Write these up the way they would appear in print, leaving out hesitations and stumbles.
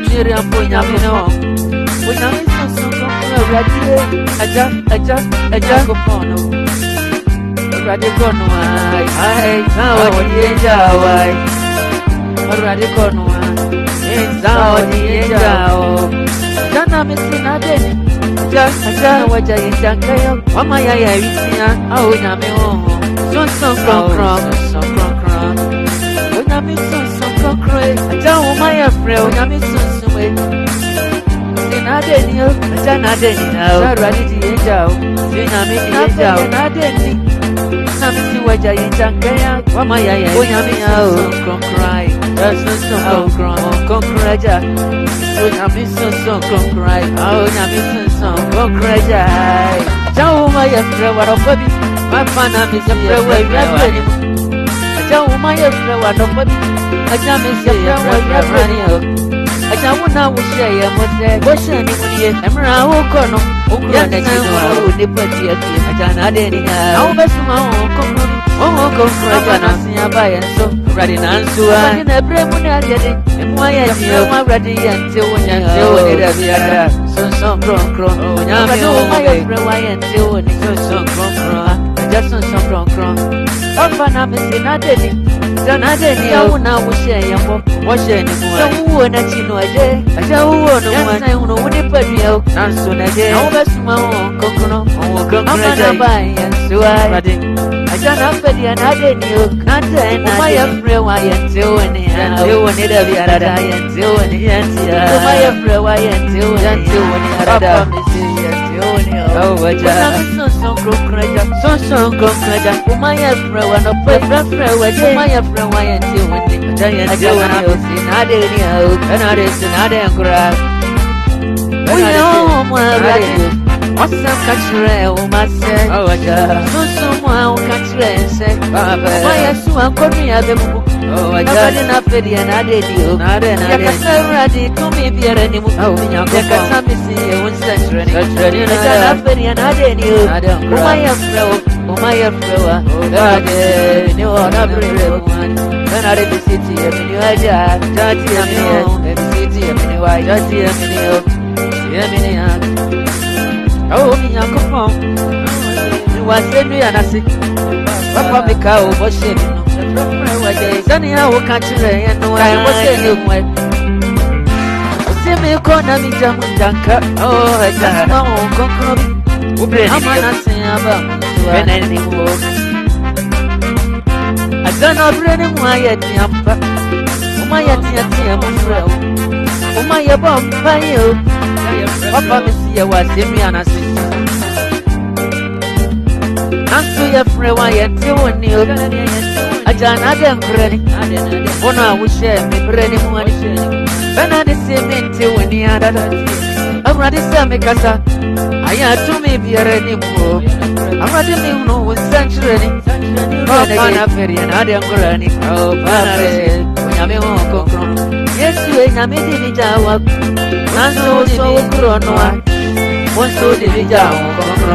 chiri ampo nyame no o nyame so awurade aja go pono awurade kono ai na odi enja wai awurade kono ai na odi enja o jana misina deni aja waja yenjankayo mama ya wisia au nyame ho son kron o nyame son kron aja wo maya frɛ o nyame son we Nadeni, Nadeni now. Saradi Angel, Sinami Angel, Nadeni. Namity Waja Yankaya, Wamaya, Oyamia, cry. That's no concraja. Oyami son cry. Oh, Yami son craja. Tell my friend of body. My fan is a way. Tell my friend what of body. I jam is a way. I want now to share what's the question. Emra Okono, Okono, the party at the Ajana. How best my own company. Oh, go for a Janassia by and so ready answer. In a preliminary, and why I ready until when I do it. So cron. I know my friend, why until when it's so cron. Just some cron. Often I'm missing Nadeni. Zanadeni auna ushaya mo washeni mo uona chino aje aja uona mwana uno unipani au nansona je au basuma kokono kokona baya suai aja napedi anadeni okanta na maya frewa yentewene yentewene da biarada yentewene yentia maya frewa yentewene arada oh aja son konkreja umaya frewa no frewa umaya frewa yentewene aja wana sinadeni au kanade sinade ngura uyo mwarade wasa kachre umase oh aja mwa ukachre se baba umaya suwa komi abebu oh aja na pedi anadeni nade yakasaradi kumi biere ni mu yakasamisi unsentreni aja na pedi anadeni umaya frewa ade ni ona brere Benard Asante emini aja jati emini emini wa jati emini ya oh mi yakofo ni wa senu ya nasi papa mi ka o bo se no wa je sani ya wo ka tire ya no ai bo se ni mwe o se mi ko na mi jamu janka oh aja ma o kokro bi ubre ni amana se aba Benard ni wo Adana brene mwaya tiampa Umaya tia mfra Umaya bomba yo Papa misiya wasemi anasi Nansu ya frewa yetiwoni yo Ajana denkreni Ona wushe mi brene mwani Benard Asante wini adada Amradi sami kasa Aya tumi biyareni mwo Amradi mi uno wisanchireni Papa na feri anade angurani oh pare nyame ho kokro Yesu nyame di jawa nanso so krono wa wonso di jawa kokro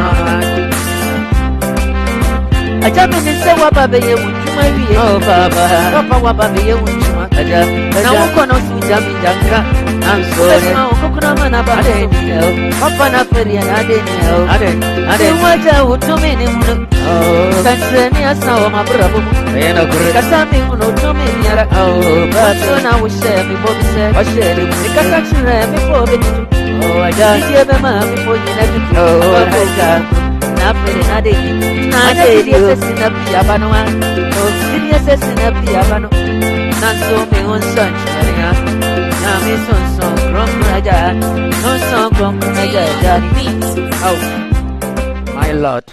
Ajabe ni se wa baba ye wunjuma wiye oh papa wa baba ye wunjuma aja na wokono su jami janka nanso na kokro mana baba papa na feri anade ni ade waja utumi ni muno Tanzania sawa mabrabu ena kure kasami uno tumi nyara oh bato na ushe mi bobise washere nikasa chire mi bobe oh aja diebe ma mi pojina tu oh aja na pere na de sesina pia bano oh sinia sesina pia bano nanso mi on sunshine na mi son krom raja oh my Lord